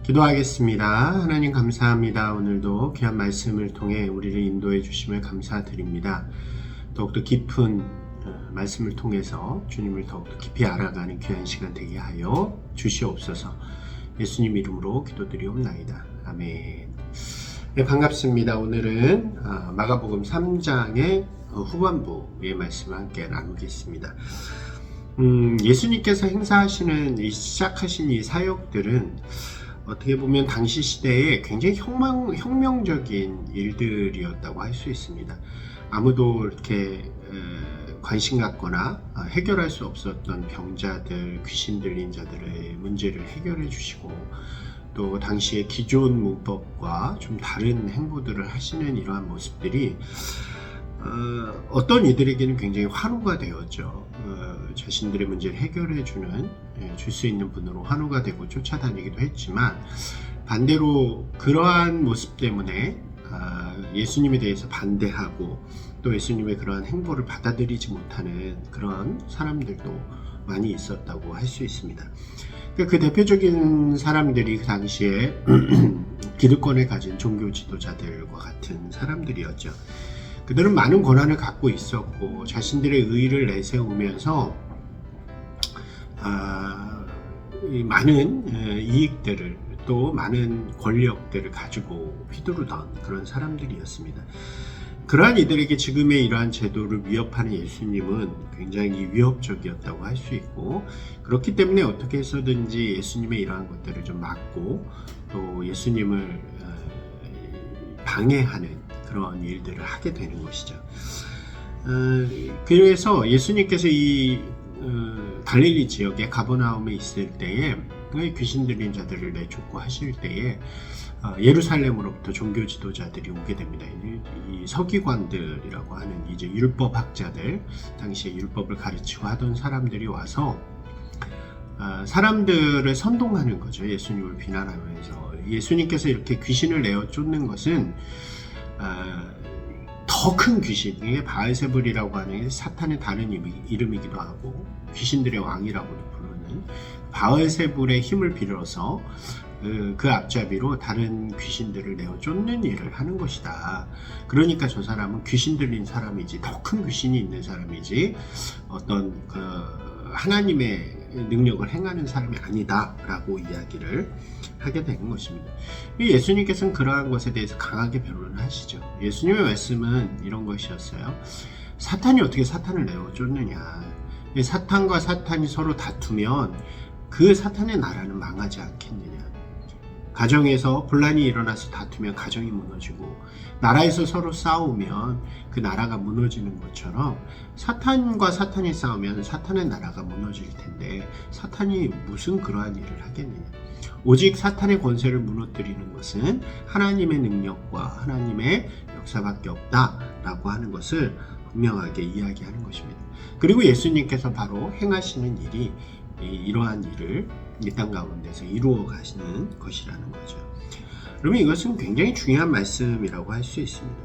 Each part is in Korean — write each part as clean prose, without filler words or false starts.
기도하겠습니다. 하나님 감사합니다. 오늘도 귀한 말씀을 통해 우리를 인도해 주심을 감사드립니다. 더욱더 깊은 말씀을 통해서 주님을 더욱더 깊이 알아가는 귀한 시간 되게 하여 주시옵소서. 예수님 이름으로 기도드리옵나이다. 아멘. 네, 반갑습니다. 오늘은 마가복음 3장의 후반부의 말씀을 함께 나누겠습니다. 예수님께서 행사하시는 시작하신 이 사역들은 어떻게 보면 당시 시대에 굉장히 혁명적인 일들이었다고 할 수 있습니다. 아무도 이렇게 관심 갖거나 해결할 수 없었던 병자들, 귀신 들린 자들의 문제를 해결해 주시고, 또 당시의 기존 문법과 좀 다른 행보들을 하시는 이러한 모습들이 어떤 이들에게는 굉장히 환호가 되었죠. 자신들의 문제를 해결해 주는, 줄 수 있는 분으로 환호가 되고 쫓아다니기도 했지만, 반대로 그러한 모습 때문에 예수님에 대해서 반대하고 또 예수님의 그러한 행보를 받아들이지 못하는 그런 사람들도 많이 있었다고 할 수 있습니다. 그 대표적인 사람들이 그 당시에 기득권을 가진 종교 지도자들과 같은 사람들이었죠. 그들은 많은 권한을 갖고 있었고 자신들의 의의를 내세우면서 많은 이익들을, 또 많은 권력들을 가지고 휘두르던 그런 사람들이었습니다. 그러한 이들에게 지금의 이러한 제도를 위협하는 예수님은 굉장히 위협적이었다고 할 수 있고, 그렇기 때문에 어떻게 해서든지 예수님의 이러한 것들을 좀 막고 또 예수님을 방해하는 그런 일들을 하게 되는 것이죠. 그래서 예수님께서 이 갈릴리 지역에 가버나움에 있을 때에 귀신 들린 자들을 내쫓고 하실 때에 예루살렘으로부터 종교 지도자들이 오게 됩니다. 이 서기관들이라고 하는 이제 율법학자들, 당시에 율법을 가르치고 하던 사람들이 와서 사람들을 선동하는 거죠. 예수님을 비난하면서 예수님께서 이렇게 귀신을 내어 쫓는 것은 더 큰 귀신, 이게 바알세불이라고 하는 사탄의 다른 이름이기도 하고 귀신들의 왕이라고도 부르는 바알세불의 힘을 빌어서 그 앞잡이로 다른 귀신들을 내어 쫓는 일을 하는 것이다. 그러니까 저 사람은 귀신 들린 사람이지, 더 큰 귀신이 있는 사람이지 어떤 하나님의 능력을 행하는 사람이 아니다 라고 이야기를 하게 되는 것입니다. 예수님께서는 그러한 것에 대해서 강하게 변론을 하시죠. 예수님의 말씀은 이런 것이었어요. 사탄이 어떻게 사탄을 내어 쫓느냐. 사탄과 사탄이 서로 다투면 그 사탄의 나라는 망하지 않겠느냐. 가정에서 분란이 일어나서 다투면 가정이 무너지고, 나라에서 서로 싸우면 그 나라가 무너지는 것처럼 사탄과 사탄이 싸우면 사탄의 나라가 무너질 텐데 사탄이 무슨 그러한 일을 하겠느냐. 오직 사탄의 권세를 무너뜨리는 것은 하나님의 능력과 하나님의 역사밖에 없다라고 하는 것을 분명하게 이야기하는 것입니다. 그리고 예수님께서 바로 행하시는 일이 이러한 일을 이 땅 가운데서 이루어 가시는 것이라는 거죠. 그러면 이것은 굉장히 중요한 말씀이라고 할 수 있습니다.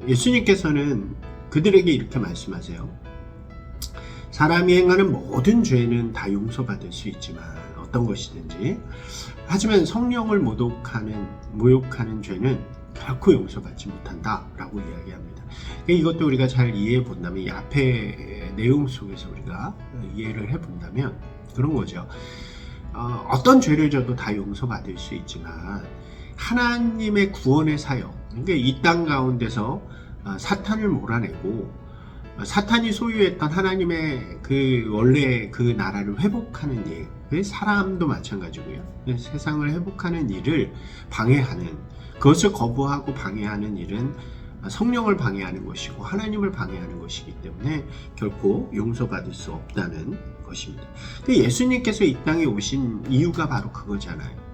예수님께서는 그들에게 이렇게 말씀하세요. 사람이 행하는 모든 죄는 다 용서받을 수 있지만, 어떤 것이든지, 하지만 성령을 모욕하는 죄는 결코 용서받지 못한다 라고 이야기합니다. 이것도 우리가 잘 이해해 본다면, 이 앞에 내용 속에서 우리가 이해를 해 본다면 그런 거죠. 어떤 죄를 져도 다 용서받을 수 있지만 하나님의 구원의 사역, 그러니까 이 땅 가운데서 사탄을 몰아내고 사탄이 소유했던 하나님의 원래 그 나라를 회복하는 일, 사람도 마찬가지고요. 세상을 회복하는 일을 방해하는, 그것을 거부하고 방해하는 일은 성령을 방해하는 것이고 하나님을 방해하는 것이기 때문에 결코 용서받을 수 없다는 것입니다. 예수님께서 이 땅에 오신 이유가 바로 그거잖아요.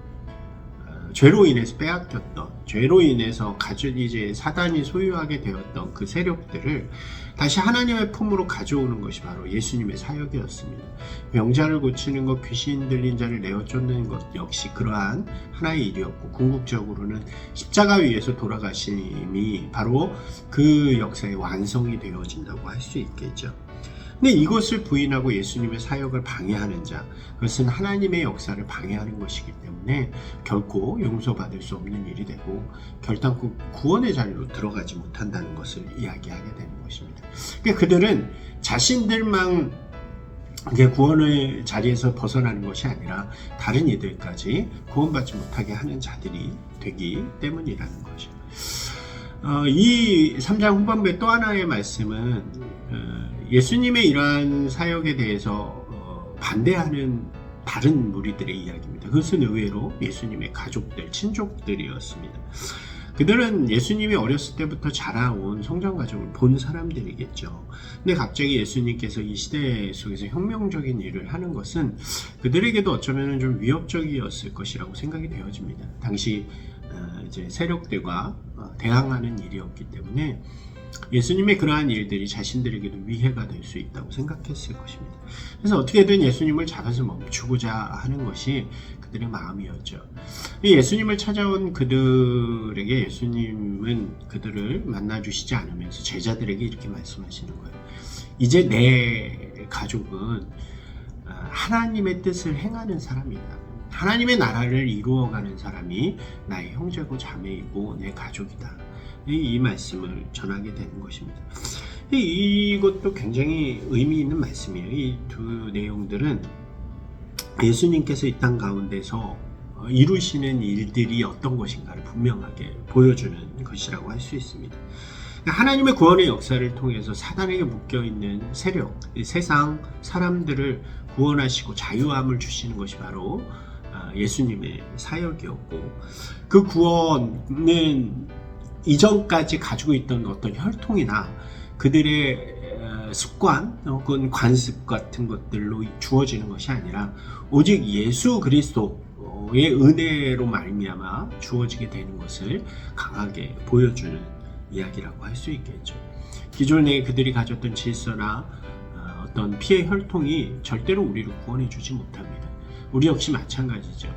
죄로 인해서 빼앗겼던, 죄로 인해서 이제 사단이 소유하게 되었던 그 세력들을 다시 하나님의 품으로 가져오는 것이 바로 예수님의 사역이었습니다. 병자를 고치는 것, 귀신 들린 자를 내어 쫓는 것 역시 그러한 하나의 일이었고, 궁극적으로는 십자가 위에서 돌아가심이 바로 그 역사의 완성이 되어진다고 할 수 있겠죠. 근데 이것을 부인하고 예수님의 사역을 방해하는 자, 그것은 하나님의 역사를 방해하는 것이기 때문에 결코 용서받을 수 없는 일이 되고 결단코 구원의 자리로 들어가지 못한다는 것을 이야기하게 되는 것입니다. 그러니까 그들은 자신들만 구원의 자리에서 벗어나는 것이 아니라 다른 이들까지 구원받지 못하게 하는 자들이 되기 때문이라는 거죠. 이 3장 후반부의 또 하나의 말씀은 예수님의 이러한 사역에 대해서 반대하는 다른 무리들의 이야기입니다. 그것은 의외로 예수님의 가족들, 친족들이었습니다. 그들은 예수님이 어렸을 때부터 자라온 성장 과정을 본 사람들이겠죠. 근데 갑자기 예수님께서 이 시대 속에서 혁명적인 일을 하는 것은 그들에게도 어쩌면 좀 위협적이었을 것이라고 생각이 되어집니다. 당시 이제 세력들과 대항하는 일이었기 때문에 예수님의 그러한 일들이 자신들에게도 위해가 될 수 있다고 생각했을 것입니다. 그래서 어떻게든 예수님을 잡아서 멈추고자 하는 것이 그들의 마음이었죠. 예수님을 찾아온 그들에게 예수님은 그들을 만나주시지 않으면서 제자들에게 이렇게 말씀하시는 거예요. 이제 내 가족은 하나님의 뜻을 행하는 사람이다. 하나님의 나라를 이루어가는 사람이 나의 형제고 자매이고 내 가족이다. 이 말씀을 전하게 되는 것입니다. 이것도 굉장히 의미 있는 말씀이에요. 이 두 내용들은 예수님께서 이 땅 가운데서 이루시는 일들이 어떤 것인가를 분명하게 보여주는 것이라고 할 수 있습니다. 하나님의 구원의 역사를 통해서 사단에게 묶여있는 세력, 세상 사람들을 구원하시고 자유함을 주시는 것이 바로 예수님의 사역이었고, 그 구원은 이전까지 가지고 있던 어떤 혈통이나 그들의 습관 혹은 관습 같은 것들로 주어지는 것이 아니라 오직 예수 그리스도의 은혜로 말미암아 주어지게 되는 것을 강하게 보여주는 이야기라고 할 수 있겠죠. 기존에 그들이 가졌던 질서나 어떤 피해 혈통이 절대로 우리를 구원해 주지 못합니다. 우리 역시 마찬가지죠.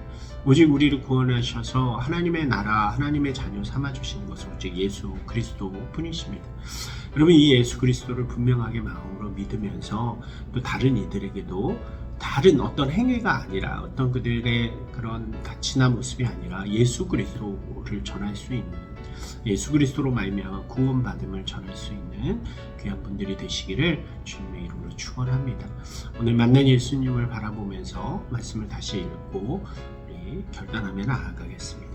오직 우리를 구원하셔서 하나님의 나라, 하나님의 자녀 삼아주시는 것은 오직 예수 그리스도 뿐이십니다. 여러분, 이 예수 그리스도를 분명하게 마음으로 믿으면서 또 다른 이들에게도 다른 어떤 행위가 아니라 어떤 그들의 그런 가치나 모습이 아니라 예수 그리스도를 전할 수 있는, 예수 그리스도로 말미암아 구원받음을 전할 수 있는 귀한 분들이 되시기를 주님의 이름으로 축원합니다. 오늘 만난 예수님을 바라보면서 말씀을 다시 읽고 우리 결단하며 나아가겠습니다.